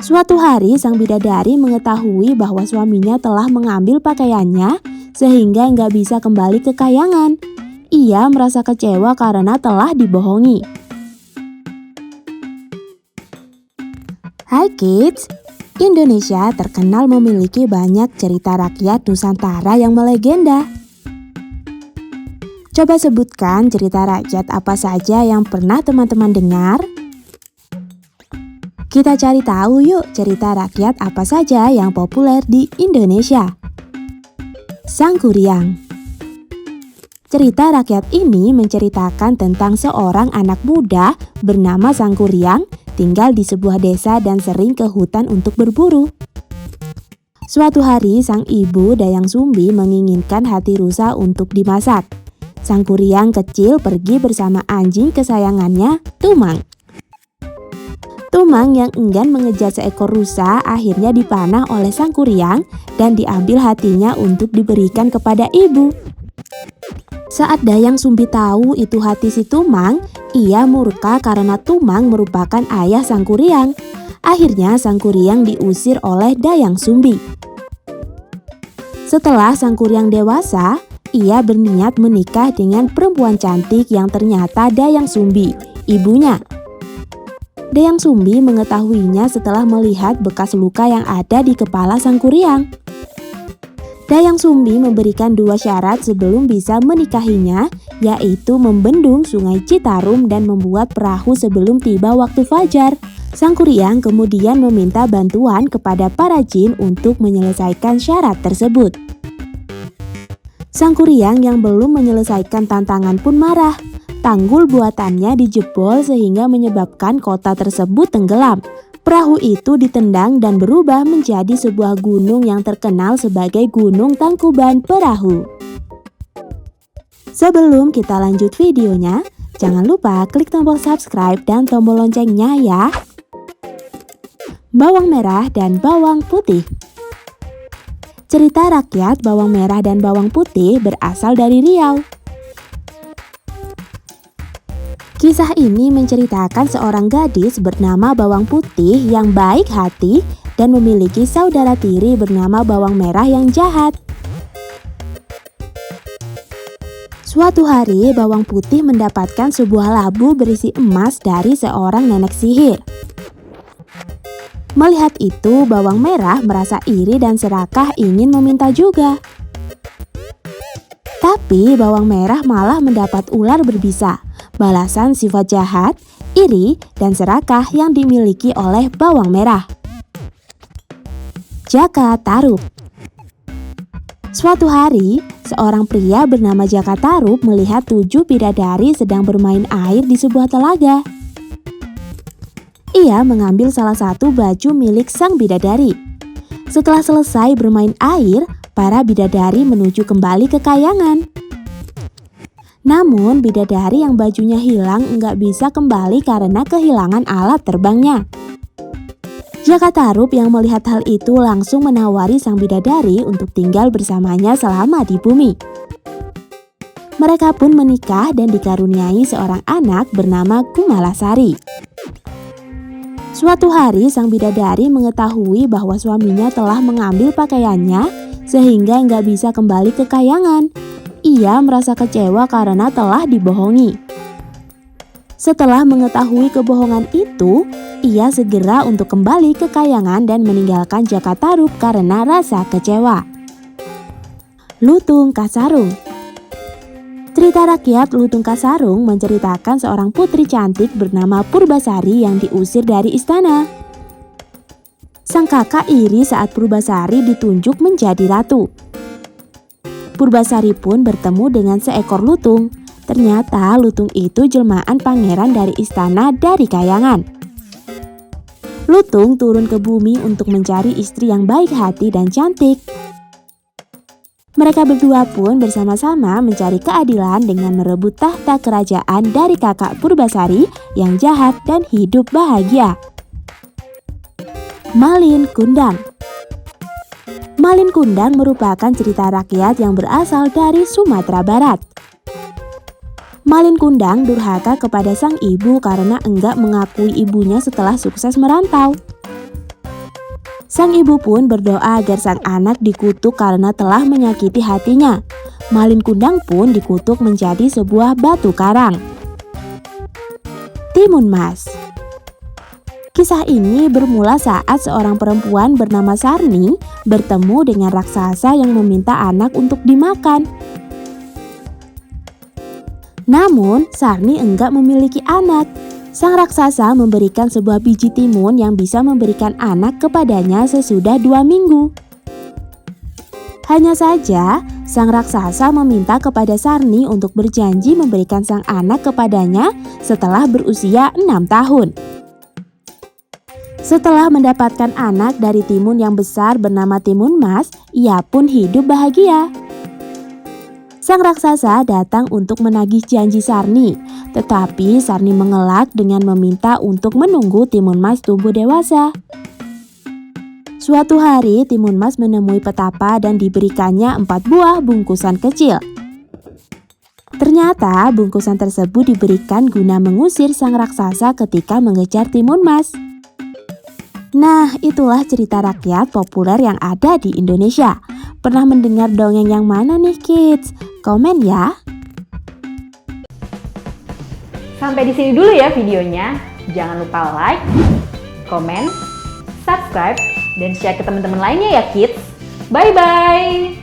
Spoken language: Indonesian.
Suatu hari sang bidadari mengetahui bahwa suaminya telah mengambil pakaiannya sehingga nggak bisa kembali ke kayangan. Ia merasa kecewa karena telah dibohongi. Hai kids, Indonesia terkenal memiliki banyak cerita rakyat Nusantara yang melegenda. Coba sebutkan cerita rakyat apa saja yang pernah teman-teman dengar. Kita cari tahu yuk cerita rakyat apa saja yang populer di Indonesia. Sangkuriang. Cerita rakyat ini menceritakan tentang seorang anak muda bernama Sangkuriang tinggal di sebuah desa dan sering ke hutan untuk berburu. Suatu hari sang ibu Dayang Sumbi menginginkan hati rusa untuk dimasak. Sangkuriang kecil pergi bersama anjing kesayangannya, Tumang. Tumang yang enggan mengejar seekor rusa akhirnya dipanah oleh Sangkuriang dan diambil hatinya untuk diberikan kepada ibu. Saat Dayang Sumbi tahu itu hati si Tumang, ia murka karena Tumang merupakan ayah Sangkuriang. Akhirnya Sangkuriang diusir oleh Dayang Sumbi. Setelah Sangkuriang dewasa, ia berniat menikah dengan perempuan cantik yang ternyata Dayang Sumbi, ibunya. Dayang Sumbi mengetahuinya setelah melihat bekas luka yang ada di kepala Sangkuriang. Dayang Sumbi memberikan 2 syarat sebelum bisa menikahinya, yaitu membendung sungai Citarum dan membuat perahu sebelum tiba waktu fajar. Sangkuriang kemudian meminta bantuan kepada para jin untuk menyelesaikan syarat tersebut. Sangkuriang yang belum menyelesaikan tantangan pun marah. Tanggul buatannya dijebol sehingga menyebabkan kota tersebut tenggelam. Perahu itu ditendang dan berubah menjadi sebuah gunung yang terkenal sebagai Gunung Tangkuban Perahu. Sebelum kita lanjut videonya, jangan lupa klik tombol subscribe dan tombol loncengnya ya. Bawang merah dan bawang putih. Cerita rakyat bawang merah dan bawang putih berasal dari Riau. Kisah ini menceritakan seorang gadis bernama Bawang Putih yang baik hati dan memiliki saudara tiri bernama Bawang Merah yang jahat. Suatu hari, Bawang Putih mendapatkan sebuah labu berisi emas dari seorang nenek sihir. Melihat itu, Bawang Merah merasa iri dan serakah ingin meminta juga. Tapi Bawang Merah malah mendapat ular berbisa. Balasan sifat jahat, iri, dan serakah yang dimiliki oleh Bawang Merah. Jaka Tarub. Suatu hari, seorang pria bernama Jaka Tarub melihat 7 bidadari sedang bermain air di sebuah telaga. Ia mengambil salah satu baju milik sang bidadari. Setelah selesai bermain air, para bidadari menuju kembali ke kayangan. Namun, bidadari yang bajunya hilang nggak bisa kembali karena kehilangan alat terbangnya. Jaka Tarub yang melihat hal itu langsung menawari sang bidadari untuk tinggal bersamanya selama di bumi. Mereka pun menikah dan dikaruniai seorang anak bernama Kumalasari. Suatu hari, sang bidadari mengetahui bahwa suaminya telah mengambil pakaiannya sehingga nggak bisa kembali ke kayangan. Ia merasa kecewa karena telah dibohongi. Setelah mengetahui kebohongan itu, ia segera untuk kembali ke kayangan dan meninggalkan Jaka Tarub karena rasa kecewa. Lutung Kasarung. Cerita rakyat Lutung Kasarung menceritakan seorang putri cantik bernama Purbasari yang diusir dari istana. Sang kakak iri saat Purbasari ditunjuk menjadi ratu. Purbasari pun bertemu dengan seekor lutung. Ternyata lutung itu jelmaan pangeran dari istana dari kayangan. Lutung turun ke bumi untuk mencari istri yang baik hati dan cantik. Mereka berdua pun bersama-sama mencari keadilan dengan merebut tahta kerajaan dari kakak Purbasari yang jahat dan hidup bahagia. Malin Kundang. Malin Kundang merupakan cerita rakyat yang berasal dari Sumatera Barat. Malin Kundang durhaka kepada sang ibu karena enggak mengakui ibunya setelah sukses merantau. Sang ibu pun berdoa agar sang anak dikutuk karena telah menyakiti hatinya. Malin Kundang pun dikutuk menjadi sebuah batu karang. Timun Mas. Kisah ini bermula saat seorang perempuan bernama Sarni bertemu dengan raksasa yang meminta anak untuk dimakan. Namun, Sarni enggak memiliki anak. Sang raksasa memberikan sebuah biji timun yang bisa memberikan anak kepadanya sesudah 2 minggu. Hanya saja, sang raksasa meminta kepada Sarni untuk berjanji memberikan sang anak kepadanya setelah berusia 6 tahun. Setelah mendapatkan anak dari timun yang besar bernama Timun Mas, ia pun hidup bahagia. Sang raksasa datang untuk menagih janji Sarni, tetapi Sarni mengelak dengan meminta untuk menunggu Timun Mas tumbuh dewasa. Suatu hari, Timun Mas menemui petapa dan diberikannya 4 buah bungkusan kecil. Ternyata bungkusan tersebut diberikan guna mengusir sang raksasa ketika mengejar Timun Mas. Nah, itulah cerita rakyat populer yang ada di Indonesia. Pernah mendengar dongeng yang mana nih, kids? Komen ya. Sampai di sini dulu ya videonya. Jangan lupa like, komen, subscribe, dan share ke teman-teman lainnya ya, kids. Bye-bye!